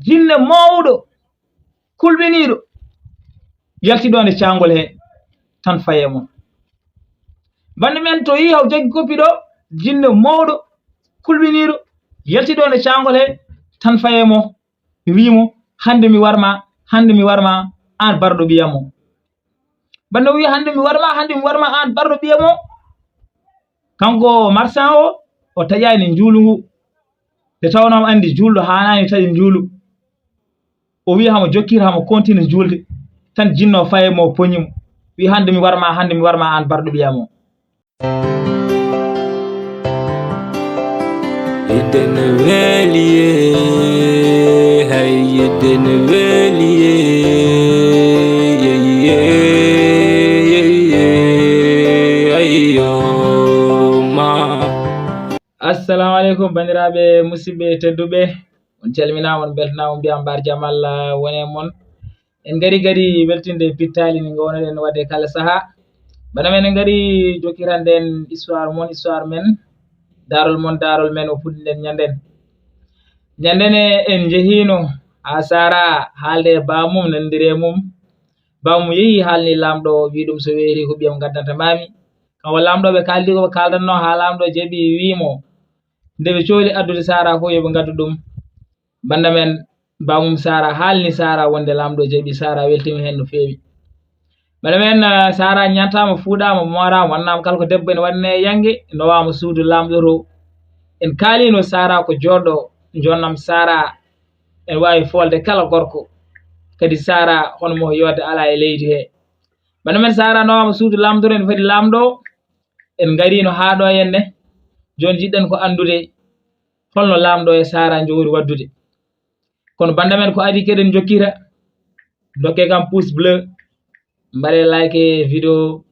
jinne mawɗo kulɓiniiɗo yaltiɗo nde caangol he tan faye mo. Bande men to yi haw jaggi koppi ɗo jinne mawɗo kulɓiniiɗo yaltiɗo nde caangol he tan faye mo wiimo hande mi warma an barɗo ɓiyamo. Bande wi hande mi warma an barɗo ɓiyamo, kanko marchand o taƴani njuulu ngu nde tawnamo andi julɗo hanani taƴi njuulu, o wi hamo jokkira hamo continue julde tan jinno faye mo poñimo wi hande mi warma an barɗo ɓiyamo. Yedene weliye hay yedene weliye assalamu aleykum bandiraɓe musidɓe tedduɓe, on calminama on beltanama mbiyam mbar jaam Allah wone mon. En gari weltinde pittali ni gownoɗen wadde kala saaha. Bana men en gari jokkiranden histoire men daarol men o puɗɗiɗen ñanden en jehino ha Sara haalde bamum nandire mum. Bamum yeehi haalni lamɗo wi ɗum so weeri ko ɓiyam gaddanta mami. Kanko lamɗo ɓe kaldi koɓe kaldanno ha lamɗo jeeɓi wimo nde ɓe cohli addude Sara fof yoɓe gaddu ɗum. Banda men bamum Sara haalni Sara wonde lamɗo jeeɓi Sara weltimi hen no feewi. Banda men Sara ñantama fuuɗama morama wannama kala ko debbo en wanne yangue nowama suudu lamɗo to. En kaalino Sara ko joɗɗo jonnam Sara en wawi folde kala gorko, kadi Sara hono mo yodde ala e leydi he. Banda men Sara nowama suudu lamdoro en fadi lamɗo en garino ha ɗo henne joni jiɗɗen ko andude holno lamɗo e Sara jowori waddude. Kono banda men ko adi keɗen jokkira dokke kam pouce bleu, mbaɗe like vidéo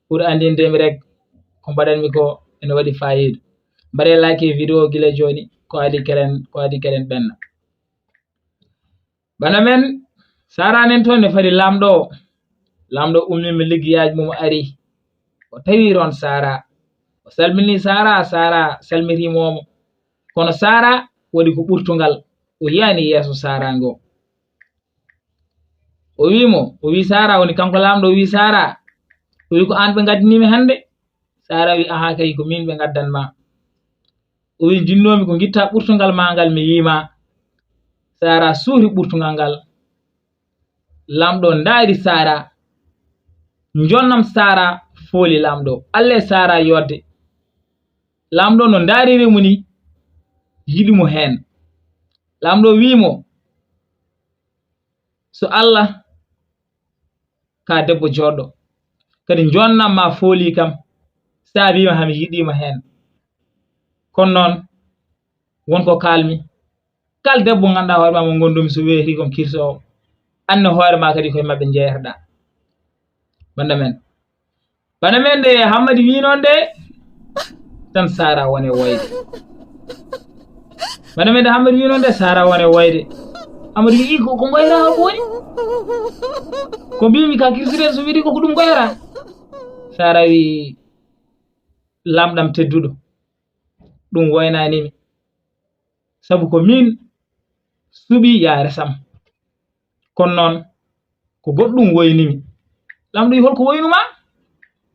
pour andindemi rek ko mbaɗanmi ko ene waɗi fayidu. Mbaɗe like vidéo gila joni ko adi kelen ɓenna. Banda men Sara nen toon ne fadi lamɗo ummima liggiyaji mum ari o tawi ron Sara o salmini Sara salmitimomo, kono Sara waɗi ko ɓurtugal o yiyani yeeso Sara ngo. O wi Sara woni kanko lamɗo o wi Sara o wi ko an ɓe gaddinimi hande. Sara wi aha kay ko min ɓe gaddanma. O wi jinnomi ko gitta ɓurtugal ma ngal mi yima. Sara suuri ɓurtugal ngal. Lamɗo ndaari Sara jonnam Sara fooli lamɗo alle Sara yodde. Lamɗo no ndaariri mo ni yiɗimo hen. Lamɗo wimo so Allah ka debbo joɗɗo kadi jonnam ma fooli kam sa wima hami yiɗima hen. Kono noon wonko kalmi kal debbo ganduɗa hoore ma mo gondumi so weeti kom kirsowo anne hoore ma kadi koye mabɓe jeerɗa. Banda men nde Hammadi wi noon de tan Sara wone woyde. Banda men nde Hammadi wi noon de Sara wone woyde. Hammadi wi ko goyra ko woni ko mbimi ka kirsiren so wiɗi ko ɗum goyra. Sara wi lamɗam tedduɗo ɗum woynanimi sabu ko min suɓi yaare sam, kono noon ko goɗɗum woynimi. Lamɗo wi holko woynuma?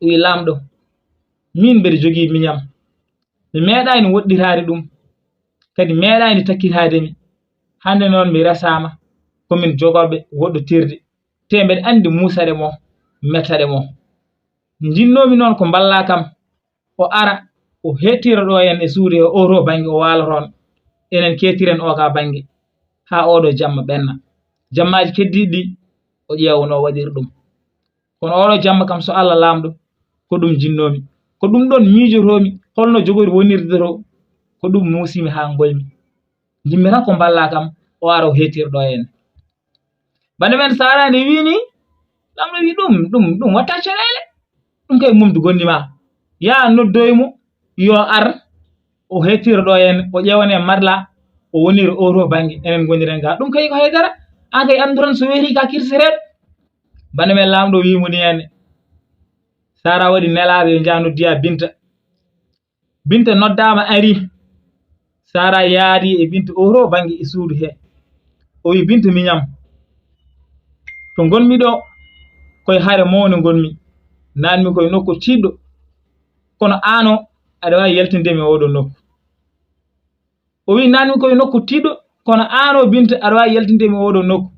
O wi lamɗo min mbeɗa jogii miñam mi meeɗani woɗɗirade ɗum kadi meeɗani takkitademi. Hande noon mi resama komin jogoɓe woɗɗotirde te mbeɗa andi musare mo mettade mo. Jinnomi noon ko mballa kam o ara o hettira ɗo en e suudu o to banggue o waloton enen kettiren o ka banggue ha oɗo jamma ɓenna. Jammaji keddiɗi o ƴeewno waɗiri ɗum, kono oɗo jamma kam so Allah lamɗo ko ɗum jinnomi, ko ɗum ɗon miijotomi holno jogori wonirde to, ko ɗum musimi ha golmi. Jimmi tan ko mballa kam o ara o hettirɗo en. Bande men Sara nde wini lamɗo wi ɗum watta caɗele, ɗum kay mumdu gonnima ya noddoymo yo ar o hettira ɗo en o ƴewane marla o woniri o to banggue enen goniren ga ɗum kay ko haydara an kay andu tan so weeti ka kirsireɗo. Bande men lamɗo wimo ni henne Sara waɗi nelaɓe ɓe jaa noddiya Binta noddama ari. Sara yaadi e Binta o to banggue e suudu he o wi Binta miñam to gonmi ɗo koye hare mawne gonmi nanmi koye nokku tiɗɗo kono aano aɗa wawi yaltindemi oɗo nokku o wi nanmi koye nokku tiɗɗo kono aano Binta aɗa wawi yaltindemi oɗo nokku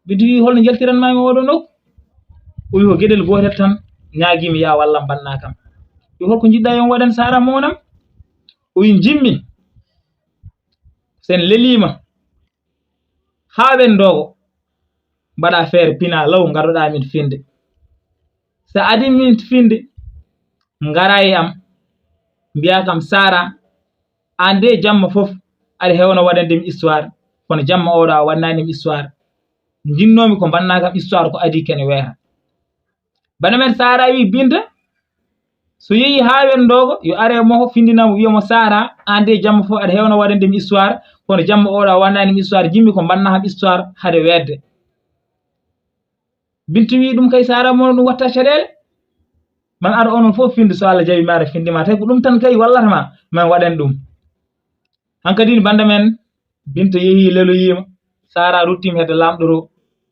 Binta wi holno jaltiranmami oɗo nokku o wi ko gueɗel gotel tan ñaguimi ya wallam banna kam wi holko jiɗɗa yon waɗan Saré Moum o wi jimmi sen lelima ha wendogo mbaɗa feere pina law garoɗa min finde sa adi min finde ngara e am mbiya kam Sara an de jamma fof aɗa hewno waɗandemi histoire kono jamma oɗo a wannanimi histoire jinnomi ko banna kam histoire ko adi kene weeta bana men Sara wi Binta so yeehi ha wendogo yo are mo findinamo wiyamo Sara an de jamma fof aɗa hewno waɗandemi histoire kono jamma oɗo a wannanimi histoire jimmi ko banna ham histoire hade wedde Binta wi ɗum kay Saré Moum ɗum watta caɗele man aɗa onon fof finde so Allah jaɓi maɗa findima tawi ko ɗum tan kay wallatama man waɗen ɗum hankadi banda men Binta yeehi leloyima Sara ruttima hedde lamɗo to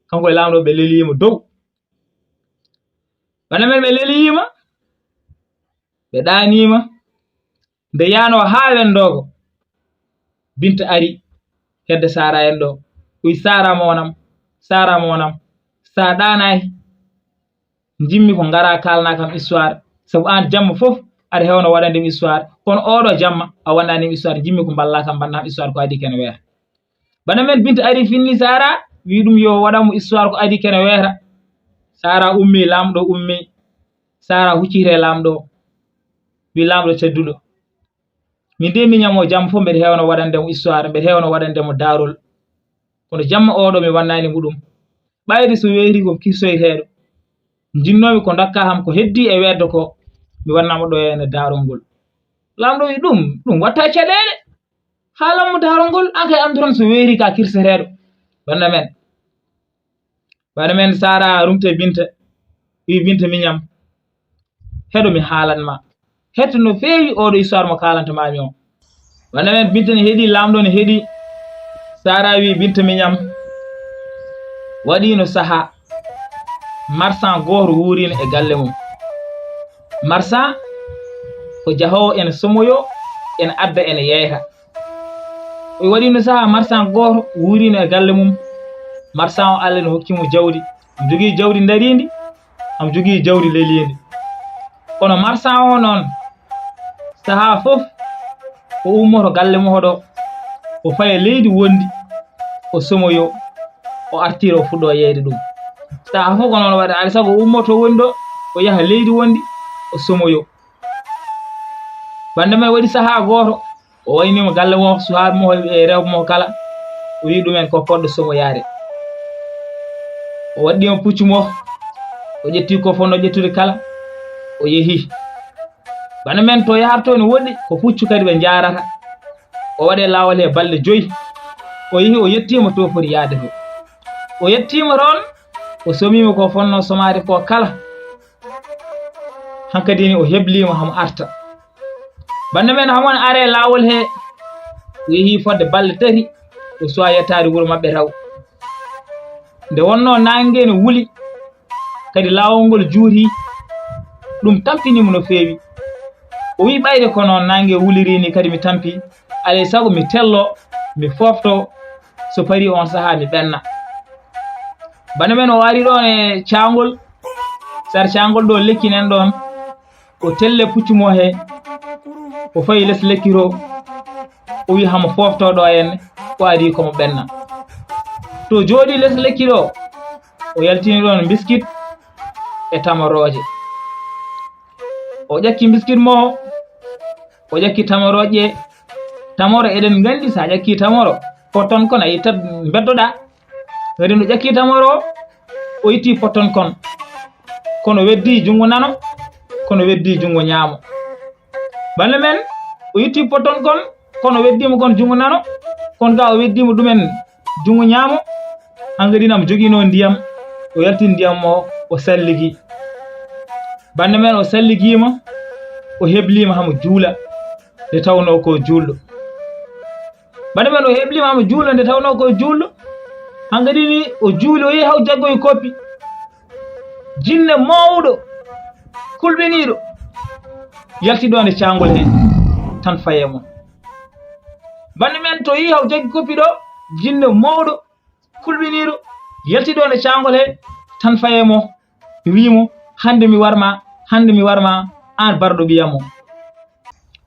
kanko e lamɗo ɓe leliyima dow banda men ɓe leliyima ɓe ɗanima nde yano ha wendogo Binta ari hedde Sara en ɗo wi Saré Moum sa ɗanayi jimmi ko ngara kalna kam histoire sabu an jamma fof aɗa hewno waɗandemi histoire kono oɗo jamma a wannanimi histoire jimmi ko balla kam banna histoire ko adi kene weeta bana men Binta ari finni Sara wi ɗum yo waɗanmo histoire ko adi kene weeta Sara ummi lamɗo ummi Sara huccite lamɗo wi lamɗo tedduɗo min de miñamo jamma fof mbeɗa hewno waɗandemo histoire mbeɗa hewno waɗandemo Daarol kono jamma oɗo mi wannanimo ɗum ɓayde so weeri ko kirsoyteɗo jinnomi ko dokka ham ko heddi e wedde ko mi wannamo ɗo ene Daarol ngol lamɗo wi ɗum watta caɗele haalanmo Daarol ngol an kay anduran so weeri ka kirseteɗo bana men Sara rumte Binta wi Binta miñam heɗo mi haalanma hetto no feewi oɗo histoire mo kalantamami o bana men Binta ne heeɗi lamɗo ne heeɗi Sara wi Binta miñam waɗino saaha marchand goto wurino e galle mum marchand ko jahowo ene somoyo ene adda ene yeyta o waɗino saaha marchand goto wurino e galle mum marchand o Allah ne hokkimo jawdi am jogui jawdi darindi am jogui jawdi lelindi kono marchand o noon saaha fof o ummoto galle moɗo o faya leydi wondi o somoyo o artira o fuɗɗo yeyde ɗum saaha fof ko noon waɗa alay saago o ummoto woni ɗo o yaha leydi wondi o somoyo bande men waɗi saaha goto o waynimo galle mo suhaɓe mo e rewɓe mo kala o wi ɗumen ko poɗɗo somoyade o waɗɗimo puccu mo o ƴetti ko fonno ƴettude kala o yeehi bana men to yaharto ne woɗɗi ko puccu kadi ɓe jarata o waɗe lawol he balɗe 5 o yeehi o yettima to foti yaade to o yettima toon o somima ko fonno somade ko kala hankadini o heblima hamo arta bande men hamon are lawol he o yeehi fodde balɗe 3 o suwa yettade wuuro mabɓe taw nde wonno nangue ne wuuli kadi lawol ngol juuti ɗum tampinimo no feewi o wi ɓayde ko noon nangue wulirini kadi mi tampi alay saago mi tello mi fofto so pari on saaha mi ɓenna bana men o wari ɗon e cangol sar cangol ɗo lekkinen ɗon o telle puccu mo he o fayi less lekki to o wi hamo fofto ɗo henne o adi komo ɓenna to jooɗi less lekki ɗo o yaltini ɗon biskit e tamoroje o ƴakki biskit mo o ƴakki tamoroje tamoro eɗen gandi sa ƴakki tamoro potton kon a yittat beddoɗa kadi no ƴakki tamoro o itti potton kon kono weddi jungo nano kono weddi jungo ñaamo balle men o itti potton kon kono weddimo kon jungo nano kon ga o weddimo ɗumen jungo ñaamo hangadinam jogino ndiyam o yaltini ndiyam mo o salligi bande men o salligima o heblima hamo juula nde tawno ko julɗo bande men o heblima hamo juulo nde tawno ko julɗo hangadi ni o juuli o yehi haw jaggoye koppi jinne mawɗo kulɓiniɗo yaltiɗo nde cangol hen tan faye mo bande men to yi haw jaggi koppi ɗo jinne mawɗo kulɓiniɗo yaltiɗo nde cangol he tan faye mo wimo hande mi warma an barɗo ɓiyamo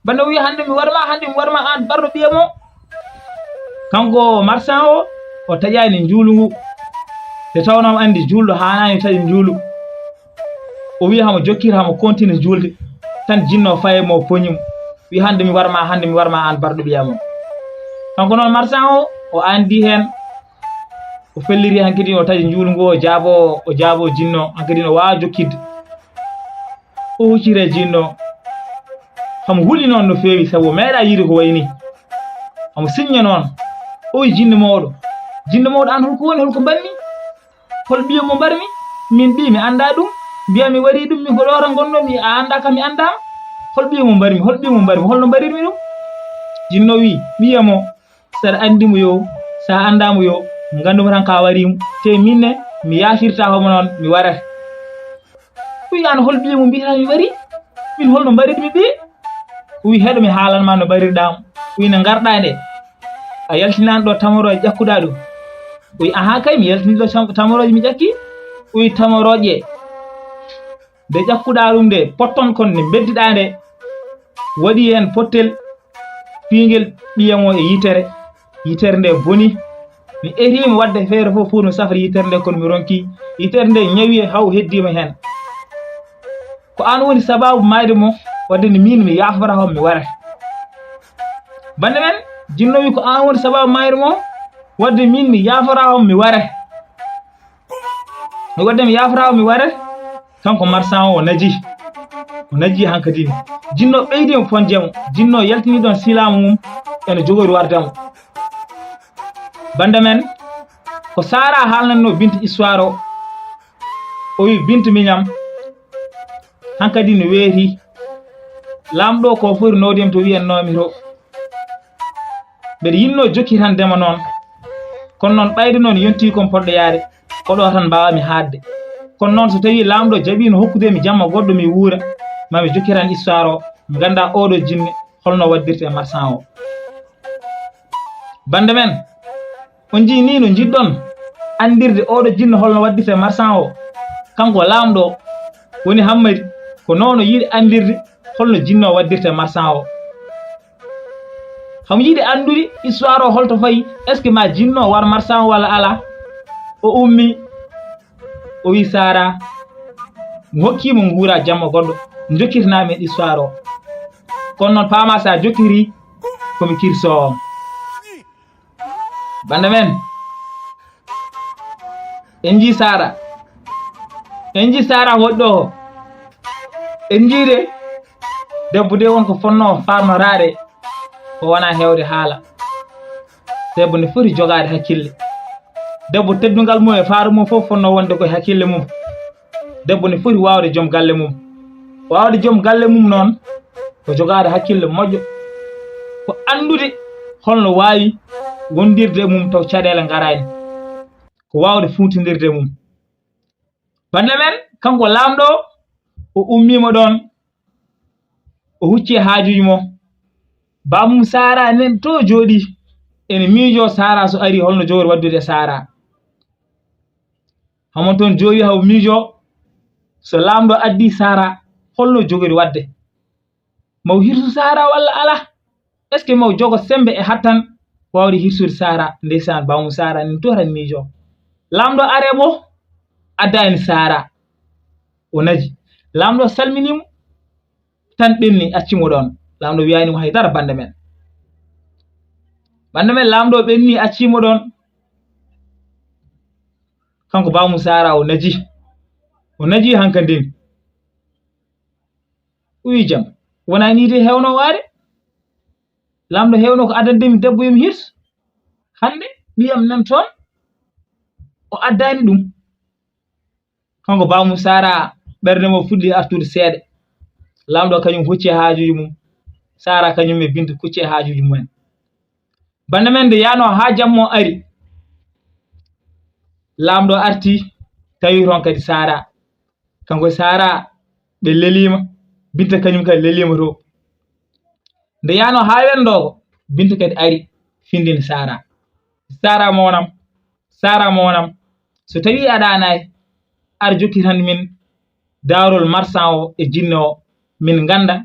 bande wi hande mi warma an barɗo ɓiyamo kanko marchand o taƴani juulu ngu te tawnamo andi julɗo hanani taƴi juulu o wi hamo jokkir hamo continue julde tan jinno faye mo poñimo wi hande mi warma an barɗo ɓiyamo kanko noon marchand o andi hen o felliri hankadi o taƴi juulu ngu o jaabo jinno hankadi no wawa jokkidde o huccire jinno hamo huuli noon no feewi sabu meeɗa yiide ko wayni hamo signa noon o wi jinno mawɗo an holko woni holko mbanmi hol ɓiyo mo mbarmi min ɓi mi anda ɗum mbiya mi wari ɗum min ko ɗo tan gonnomi a anda kam mi andama hol ɓiyo mo mbarmi holno mbarirmi ɗum jinno wi ɓiyamo saɗa andimo yo sa andamo yo ganduma tan ka warimo te minne mi yafirta homo noon mi warata wi an hol ɓiyo mo mbiyata mi wari min holno mbarirmi ɓi wi heɗo mi haalanma no mbarirɗamo wi no garɗa nde a yaltinani ɗo tamoroje ƴakkuɗa ɗum wi aha kay mi yaltini ɗo tamoroje mi ƴakki wi tamoroje nde ƴakkuɗa ɗum nde potton kon nde beddiɗa nde waɗi hen pottel pingel ɓiyamo e yitere nde boni mi erima wadde feere fof pour mi safra yitere nde kono mi ronki yitere nde ñawi haw heddima hen ko an woni sababu mayde mo wadde ni min mi yafora hon mi wara bande men jinno wi ko an woni sababu mayde mo wadde min mi yafora hon mi wara kanko marchand o naji hankadi jinno ɓeydimo ponjemo jinno yaltini ɗon silamu mum ene jogori wardemo bande men ko Sara haalnanno Binta histoire o wi Binta miñam hankadi no weeti lamɗo ko foti nodima to wiyannomi to mbeɗa yinno jokkitandema noon kono noon ɓayde noon yonti kon poɗɗo yaade ko ɗo tan mbawami haadde kono noon so tawi lamɗo jaɓino hokkudemi jamma goɗɗo mi wuura mami jokkiran histoire o mi ganda oɗo jinne holno waddirte marchand o bande men on jii ni no jiɗɗon andirde oɗo jinne holno waddirte marchand o kanko lamɗo woni Hammadi ko noon o yiɗi andirde holno jinno waddirte marchand o hamo yiɗi andude histoire o holto fayi est ce que ma jinno war marchand walla ala o ummi o wi Sara mi hokkimo nguura jamma goɗɗo jokkitanamin histoire o kono noon paama sa jokkiri komi kirso bande men en ji Sara woɗɗo en jiide debbo de wonko fonno farnorade ko wona hewde haala debbo ne foti jogade hakkille debbo teddungal mum e faaru mum fof fonno wonde koye hakkille mum debbo ne foti wawde joom galle mum noon ko jogade hakkille moƴƴo ko andude holno wawi wondirde mum taw caɗele garani ko wawde funtindirde mum bande men kanko lamɗo o ummima ɗon o hucci haajuji mo bamum Sara nen to jooɗi ene miijo Sara so ari holno jogori waddude Sara hamon toon jooɗi haw miijo so lamɗo addi Sara holno jogori wadde maw hirsu Sara walla ala est ce que maw jogo sembe e hattan wawde hirsude Sara ndeysan bamum Sara nen to tan miijo lamɗo are mo addani Sara o naji lamɗo salminimo tan ɓenni accimo ɗon lamɗo wiyanimo haydara bande men lamɗo ɓenni accimo ɗon kanko bamum Sara o naji hankadin wi jam wona ni de hewno waade lamɗo hewno ko addandemi debbo yomi hirsu hande ɓiyam nan toon o addani ɗum kanko bamum Sara ɓernde mo fuɗɗi artude seeɗa lamɗo kañum hucci haajuji mum Sara kañum e Binta kucci haajuji mumen bande men nde yano ha jammo ari lamɗo arti tawi ton kadi Sara kanko Sara ɓe lelima Binta kañum kadi lelima to nde yano ha wendogo Binta kadi ari findini Sara Sara monam so tawi aɗa nayi ar jokkitan min Daarol marchand o e jinno o min ganda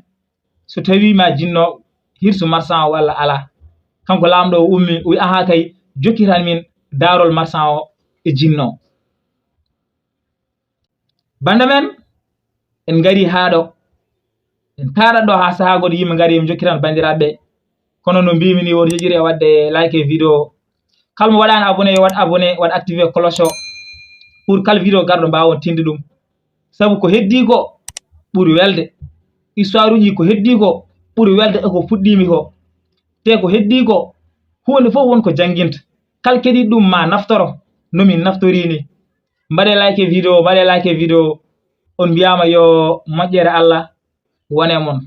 so tawi ma jinno hirsu marchand o walla ala kanko lamɗo o ummi o wi aha kay jokkitan min Daarol marchand o e jinno banda men en gari haɗo en kaɗat ɗo ha saha goɗo yimɓe gari mi jokkitan bandiraɓe kono no mbimi ni woto jejiri e wadde like vidéo kalmo waɗani abonné yo waɗ abonné waɗ activé cloche o pour kala vidéo garɗo mbawon tinde ɗum saabu ko heddi ko ɓuuri welde histoire uji ko heddi ko ɓuuri welde eko fuɗɗimi ko te ko heddi ko hunde fof won ko jangguinta kala keɗiɗo ɗum ma naftoro nomin naftorini mbaɗe like vidéo on mbiyama yo moƴƴere Allah wone mon